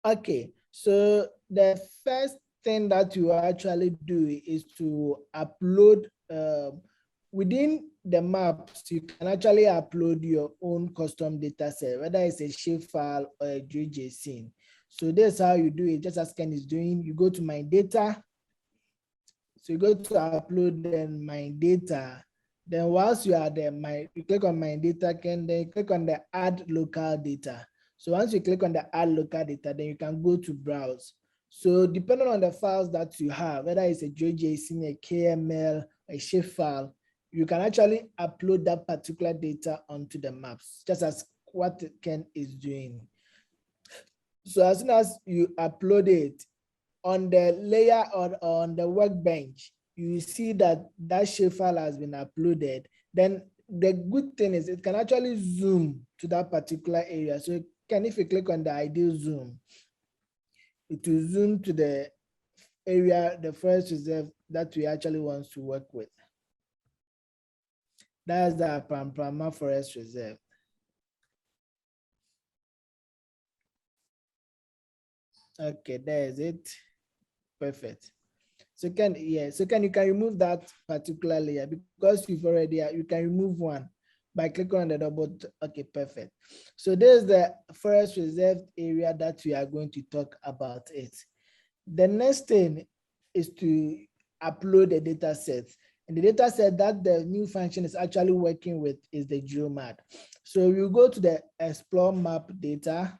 Okay, so the first thing that you actually do is to upload within the maps. You can actually upload your own custom data set, whether it's a shapefile or a JSON. So that's how you do it, just as Ken is doing. You go to my data. So you go to upload then my data. Then once you are there, you click on my data, Ken, then you click on the add local data. So once you click on the add local data, then you can go to browse. So depending on the files that you have, whether it's a JSON, a KML, a shapefile, you can actually upload that particular data onto the maps, just as what Ken is doing. So as soon as you upload it on the layer or on the workbench, you see that that shapefile has been uploaded. Then the good thing is it can actually zoom to that particular area. So if you click on the ideal zoom, it will zoom to the area, the forest reserve that we actually want to work with. That's the Pamplona Forest Reserve. Okay, there's it. Perfect. So you can remove that particular layer because you've already, you can remove one by clicking on the double. Okay, perfect. So there's the forest reserve area that we are going to talk about it. The next thing is to upload a data set. And the data set that the new function is actually working with is the GeoMap. So you go to the explore map data.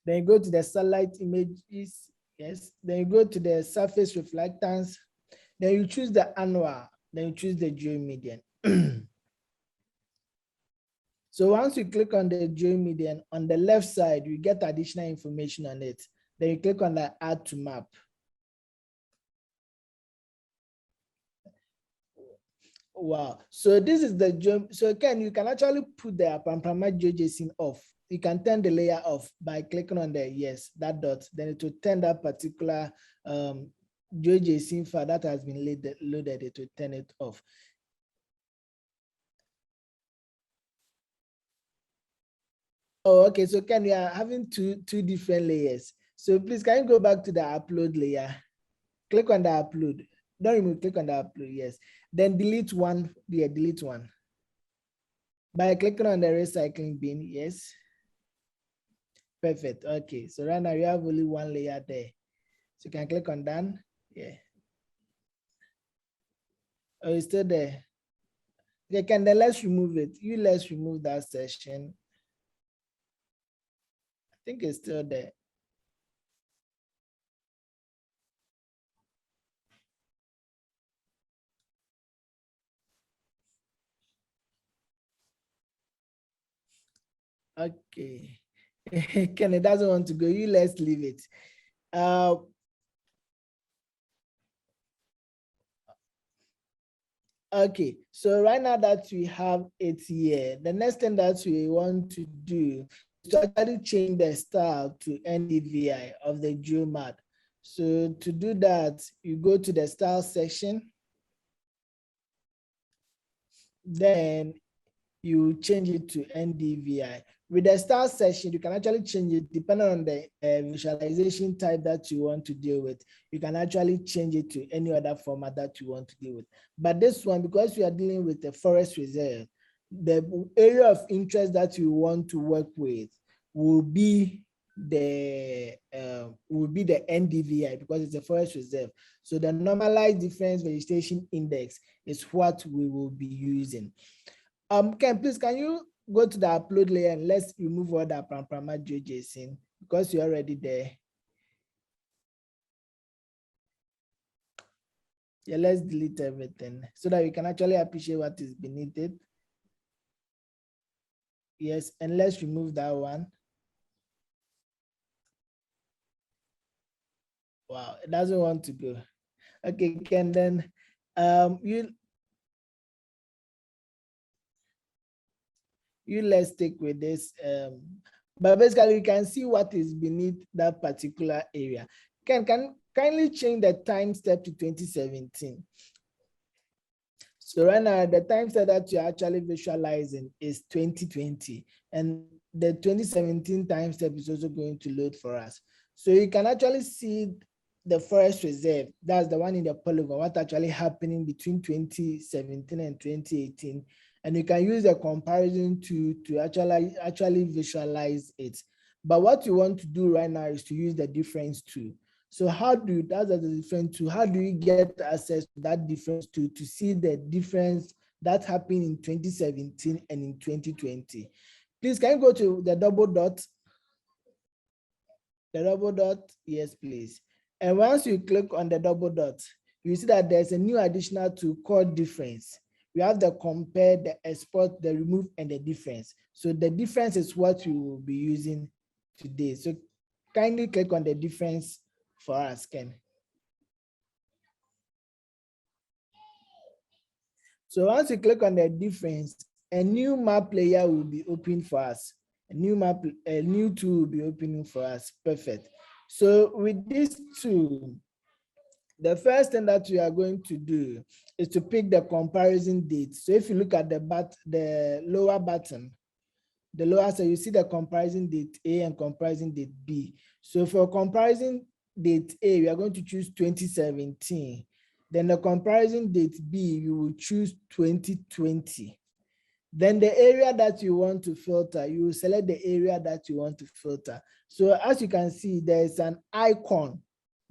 Then you go to the satellite images. Yes. Then you go to the surface reflectance. Then you choose the annual. Then you choose the geomedian. So once you click on the geomedian, on the left side, you get additional information on it. Then you click on the add to map. Wow. So this is the so again, you can actually put the Pamplona JSON off. You can turn the layer off by clicking on the yes, that dot. Then it will turn that particular JSON file that has been loaded. It will turn it off. Oh, okay. So we are having two different layers. So please, can you go back to the upload layer? Click on the upload. Don't remove. Click on the upload. Yes. Then delete one. Yeah, delete one. By clicking on the recycling bin. Yes. Perfect. Okay. So right now you have only one layer there. So you can click on done. Yeah. Oh, it's still there. Okay, then let's remove it. Let's remove that section. I think it's still there. Okay. Ken doesn't want to go. Let's leave it. Okay, so right now that we have it here, the next thing that we want to do is to actually change the style to NDVI of the GeoMap. So to do that, you go to the style section, then you change it to NDVI. With the style section, you can actually change it depending on the visualization type that you want to deal with. You can actually change it to any other format that you want to deal with. But this one, because we are dealing with the forest reserve, the area of interest that you want to work with will be the NDVI because it's a forest reserve. So the normalized difference vegetation index is what we will be using. Ken, please, can you go to the upload layer and let's remove all that Pamplona JSON because you're already there. Yeah, let's delete everything so that we can actually appreciate what is beneath it. Yes, and let's remove that one. Wow, it doesn't want to go. Okay, Ken, then let's stick with this. But basically, you can see what is beneath that particular area. Can kindly change the time step to 2017. So right now, the time step that you're actually visualizing is 2020. And the 2017 time step is also going to load for us. So you can actually see the forest reserve. That's the one in the polygon, what actually happening between 2017 and 2018. And you can use the comparison to actually visualize it. But what you want to do right now is to use the difference tool. So that's the difference tool. How do you get access to that difference tool to see the difference that happened in 2017 and in 2020? Please, can you go to the double dot? The double dot, yes, please. And once you click on the double dot, you see that there's a new additional tool called difference. We have the compare, the export, the remove, and the difference. So the difference is what we will be using today. So kindly click on the difference for us, Ken. So once you click on the difference, a new map layer will be open for us. A new tool will be opening for us. Perfect. So with this tool, the first thing that we are going to do is to pick the comparison date. So if you look at the lower button, the lower side, you see the comparison date A and comparison date B. So for comparison date A, we are going to choose 2017. Then the comparison date B, you will choose 2020. Then the area that you want to filter, you will select the area that you want to filter. So as you can see, there is an icon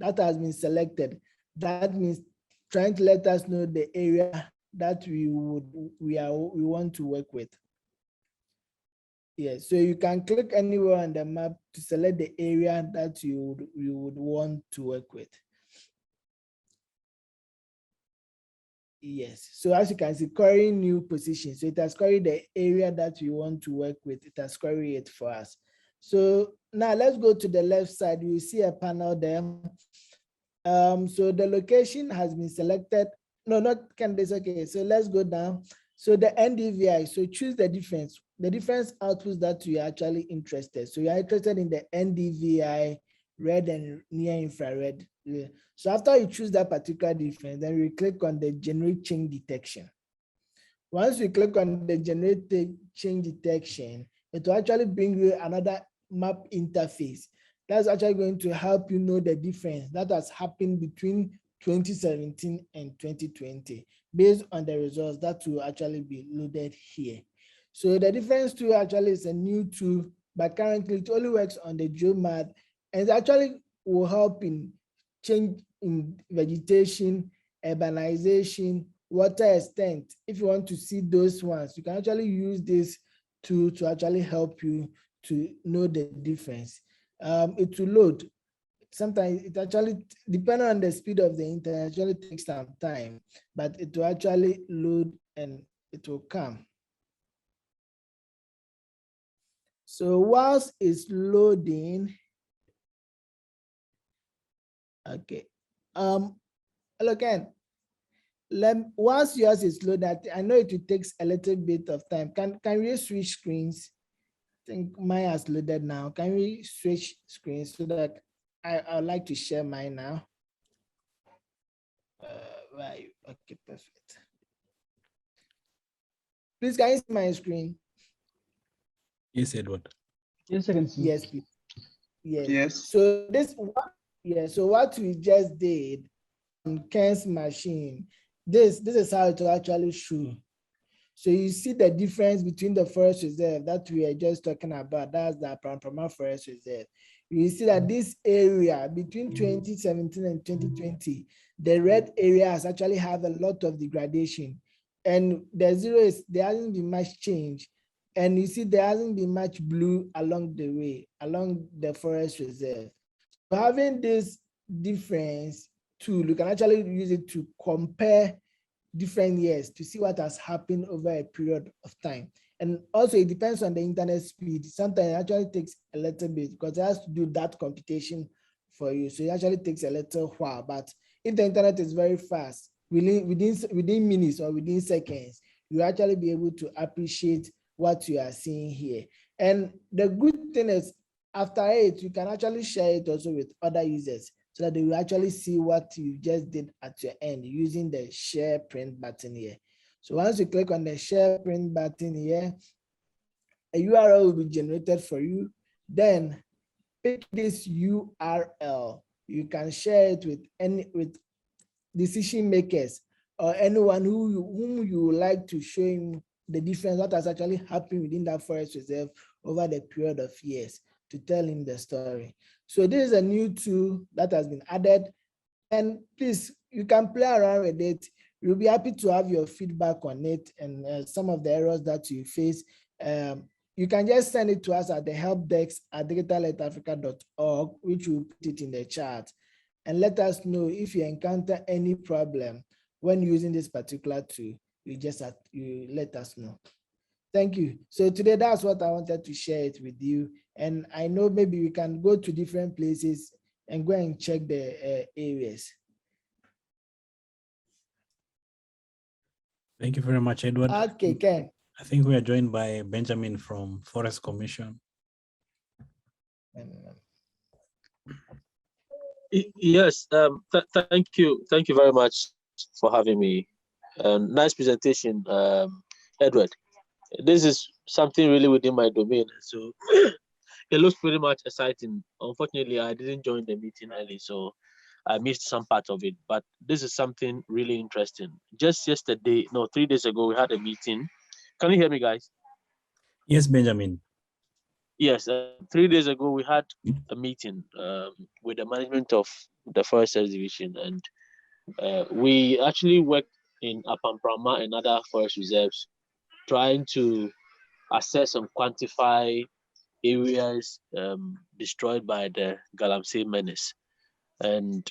that has been selected. That means trying to let us know the area that we want to work with. Yes, so you can click anywhere on the map to select the area that you would want to work with. Yes, so as you can see, query new position. So it has queried the area that you want to work with. It has queried it for us. So now let's go to the left side. You see a panel there. So the location has been selected. No, not candidates. Okay, so let's go down. So the NDVI, so choose the difference outputs that you are actually interested. So you are interested in the NDVI, red and near infrared. Yeah. So after you choose that particular difference, then we click on the generate change detection. Once we click on the generate change detection, it will actually bring you another map interface. That's actually going to help you know the difference that has happened between 2017 and 2020 based on the results that will actually be loaded here. So the difference tool actually is a new tool, but currently it only works on the GeoMap, and it actually will help in change in vegetation, urbanization, water extent. If you want to see those ones, you can actually use this tool to actually help you to know the difference. It will load. Sometimes it actually, depending on the speed of the internet, actually takes some time, but it will actually load and it will come. So whilst it's loading, okay. Hello, Ken. Once yours is loaded, I know it will take a little bit of time. Can we switch screens? I think mine has loaded now. Can we switch screens so that I'd like to share mine now? Right. Okay, perfect. Please, can you see my screen? Yes, Edward. Yes, I can see. Yes, please. Yes. Yes. So so what we just did on Ken's machine, this is how it will actually show. So you see the difference between the forest reserve that we are just talking about, that's the Prampama Forest Reserve. You see that this area between 2017 and 2020, the red area has actually have a lot of degradation. And the zero is, there hasn't been much change. And you see there hasn't been much blue along the way, along the forest reserve. So having this difference tool, you can actually use it to compare different years to see what has happened over a period of time. And also it depends on the internet speed. Sometimes it actually takes a little bit because it has to do that computation for you. So it actually takes a little while, but if the internet is very fast, within minutes or within seconds, you actually be able to appreciate what you are seeing here. And the good thing is after it, you can actually share it also with other users, so that they will actually see what you just did at your end using the share print button here. So once you click on the share print button here, a URL will be generated for you. Then pick this URL. You can share it with decision makers or anyone whom you would like to show him the difference, what has actually happened within that forest reserve over the period of years, to tell him the story. So this is a new tool that has been added, and please, you can play around with it. We'll be happy to have your feedback on it and some of the errors that you face. You can just send it to us at the helpdesk@digitalatafrica.org, which will put it in the chat, and let us know if you encounter any problem when using this particular tool. You let us know. Thank you. So today, that's what I wanted to share it with you. And I know maybe we can go to different places and go and check the areas. Thank you very much, Edward. Okay, Ken. I think we are joined by Benjamin from Forest Commission. Yes, thank you very much for having me. Nice presentation, Edward. This is something really within my domain, so it looks pretty much exciting. Unfortunately, I didn't join the meeting early, so I missed some part of it, but this is something really interesting. Just yesterday, no, 3 days ago, we had a meeting. Can you hear me, guys? Yes, Benjamin. Yes, 3 days ago, we had a meeting with the management of the Forest Service Division, and we actually worked in Apamprama and other forest reserves, trying to assess and quantify areas destroyed by the Galamsey menace. And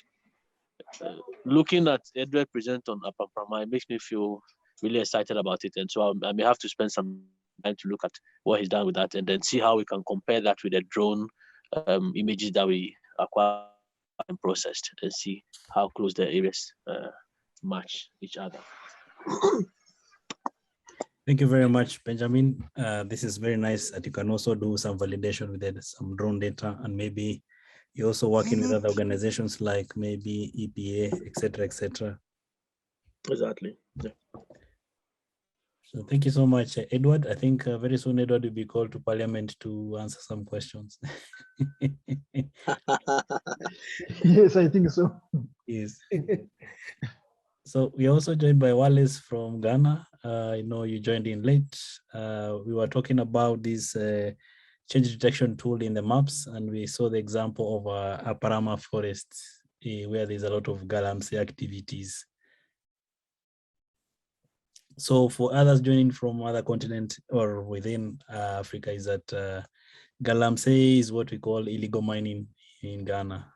looking at Edward present on Apamprama, it makes me feel really excited about it. And so I may have to spend some time to look at what he's done with that, and then see how we can compare that with the drone images that we acquired and processed, and see how close the areas match each other. Thank you very much, Benjamin. This is very nice that you can also do some validation with some drone data, and maybe you're also working with other organizations like maybe EPA, etc., etc. Exactly. Yeah. So thank you so much, Edward. I think very soon Edward will be called to Parliament to answer some questions. Yes, I think so. Yes. So we are also joined by Wallace from Ghana. I know you joined in late. We were talking about this change detection tool in the maps, and we saw the example of Aparama Forest, where there's a lot of Galamsey activities. So for others joining from other continents or within Africa, is that Galamsey is what we call illegal mining in Ghana.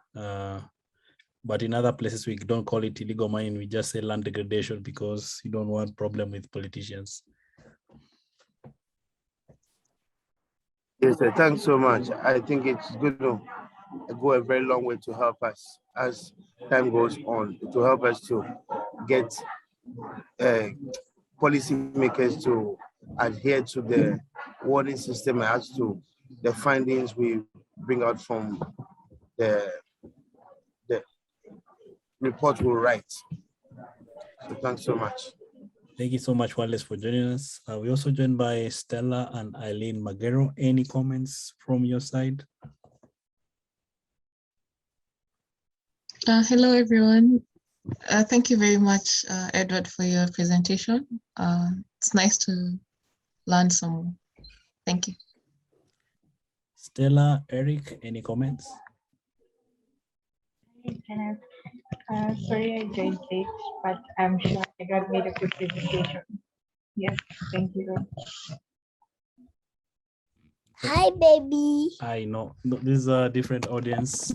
But in other places, we don't call it illegal mining. We just say land degradation because you don't want problem with politicians. Yes, sir. Thanks so much. I think it's going to go a very long way to help us as time goes on, to help us to get policymakers to adhere to the warning system as to the findings we bring out from the report we'll write. So thanks so much. Thank you so much, Wallace, for joining us. We're also joined by Stella and Eileen Magero. Any comments from your side? Hello, everyone. Thank you very much, Edward, for your presentation. It's nice to learn some. Thank you. Stella, Eric, any comments? Sorry, I joined late, but I'm sure Edward made a good presentation. Yes, thank you. Hi, baby. I know. This is a different audience.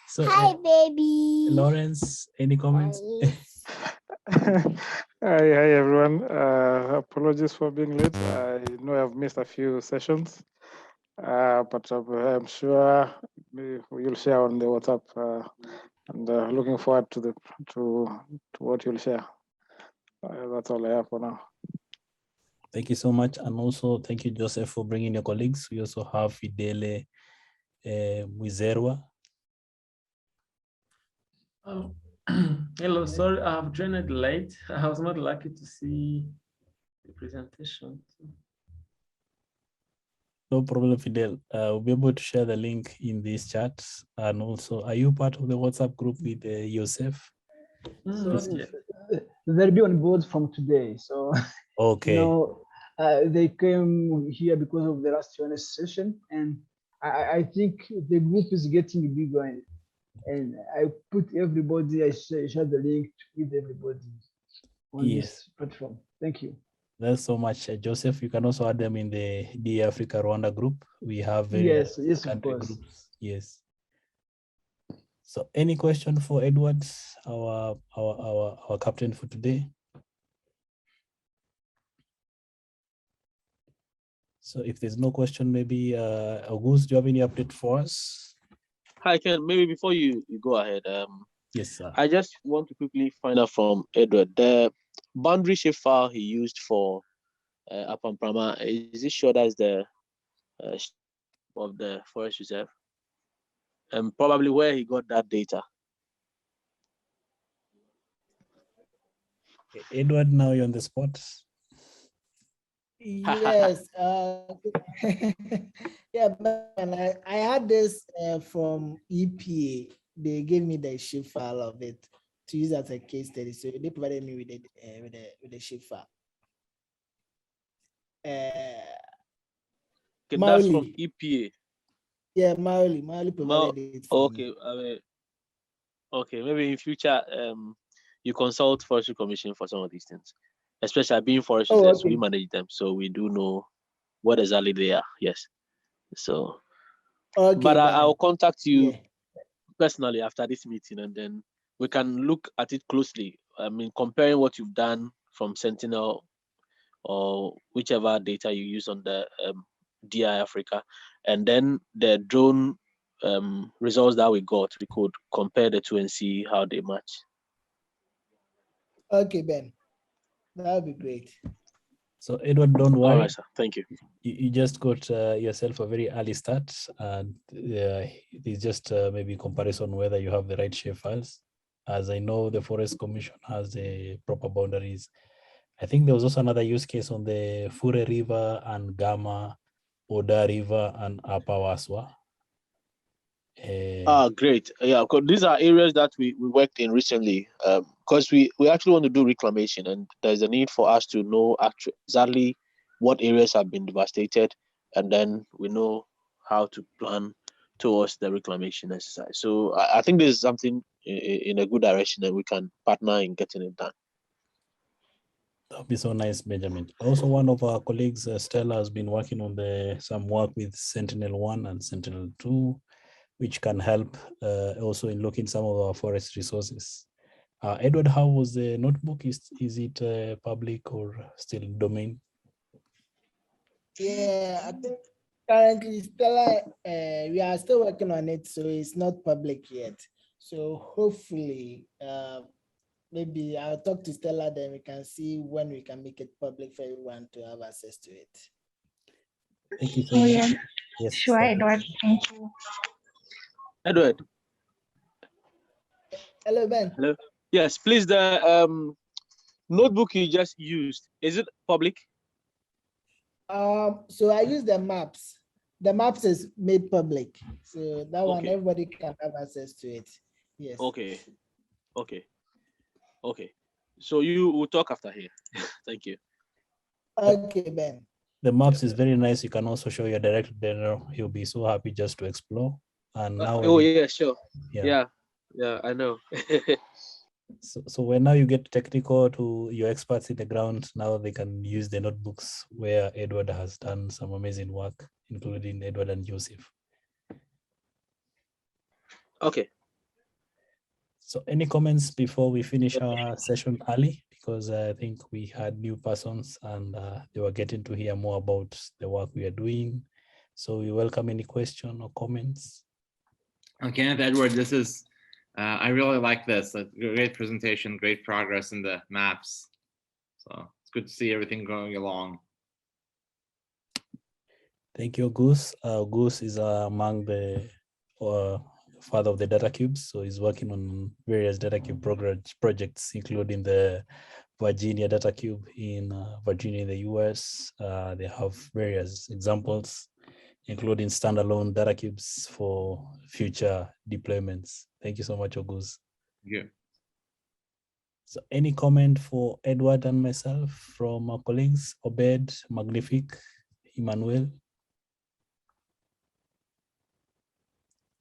So, hi, baby. Lawrence, any comments? Hi, everyone. Apologies for being late. I know I've missed a few sessions, but I'm sure you'll share on the WhatsApp, and looking forward to what you'll share. That's all I have for now. Thank you so much. And also thank you, Joseph, for bringing your colleagues. We also have Fidele Mwizerwa. Hello, sorry, I've joined late. I was not lucky to see the presentation. No problem, Fidel. We'll be able to share the link in this chat. And also, are you part of the WhatsApp group with Yosef? They'll be on board from today. So, okay. They came here because of the last Jonas session, and I think the group is getting bigger. And I put everybody, I share the link with everybody on this platform. Thank you. That's so much, Joseph. You can also add them in the Dear Africa Rwanda group. We have yes, country groups. Yes. So, any question for Edward, our captain for today? So, if there's no question, maybe August, do you have any update for us? Hi, Ken. Maybe before you go ahead, yes, sir. I just want to quickly find out from Edward the boundary shape file he used for Apamprama. Is it sure that's the of the forest reserve, and probably where he got that data? Edward, now you're on the spot. Yes. Yeah, man, I had this from EPA. They gave me the shape file of it to use as a case study. So they provided me with the shape file. Okay, that's from EPA. Yeah, Maoli provided it. Okay, okay. Maybe in future, you consult Forestry Commission for some of these things, especially being forest reserves. We manage them, so we do know what exactly they are. Yes. So, but I'll contact you personally after this meeting, and then we can look at it closely. I mean, comparing what you've done from Sentinel or whichever data you use on the DI Africa, and then the drone results that we got, we could compare the two and see how they match. Okay, Ben, that would be great. So Edward, don't worry. All right, sir. Thank you. You just got yourself a very early start, and it's just maybe comparison whether you have the right shape files. As I know, the Forest Commission has the proper boundaries. I think there was also another use case on the Fure River and Gama, Oda River and Upper Waswa. Great. Yeah, because these are areas that we worked in recently. Because we actually want to do reclamation, and there's a need for us to know exactly what areas have been devastated, and then we know how to plan towards the reclamation exercise. So I think this is something in a good direction, and we can partner in getting it done. That would be so nice, Benjamin. Also, one of our colleagues, Stella, has been working on some work with Sentinel-1 and Sentinel-2, which can help also in looking some of our forest resources. Edward, how was the notebook? Is it public or still domain? Yeah, I think currently Stella, we are still working on it, so it's not public yet. So hopefully, maybe I'll talk to Stella, then we can see when we can make it public for everyone to have access to it. Thank you so much. Yeah. Yes, sure, Edward. Thank you. Edward. Hello, Ben. Hello. Yes, please. The notebook you just used, is it public? So I use the maps. The maps is made public, so that one everybody can have access to it. Yes. Okay. So you will talk after here. Thank you. Okay, Ben. The maps is very nice. You can also show your director there. He'll be so happy just to explore. And now. Yeah, sure. Yeah, I know. So when now you get technical to your experts in the ground, now they can use the notebooks where Edward has done some amazing work, including Edward and Joseph. Okay. So any comments before we finish our session early? Because I think we had new persons and they were getting to hear more about the work we are doing. So we welcome any question or comments. Kenneth, Edward, this is, I really like this. A great presentation, great progress in the maps. So it's good to see everything going along. Thank you, Goose. Goose is among the father of the data cubes. So he's working on various data cube projects, including the Virginia data cube in Virginia in the US. They have various examples. including standalone data cubes for future deployments. Thank you so much, August. Yeah. So any comment for Edward and myself from our colleagues, Obed, Magnific, Emmanuel?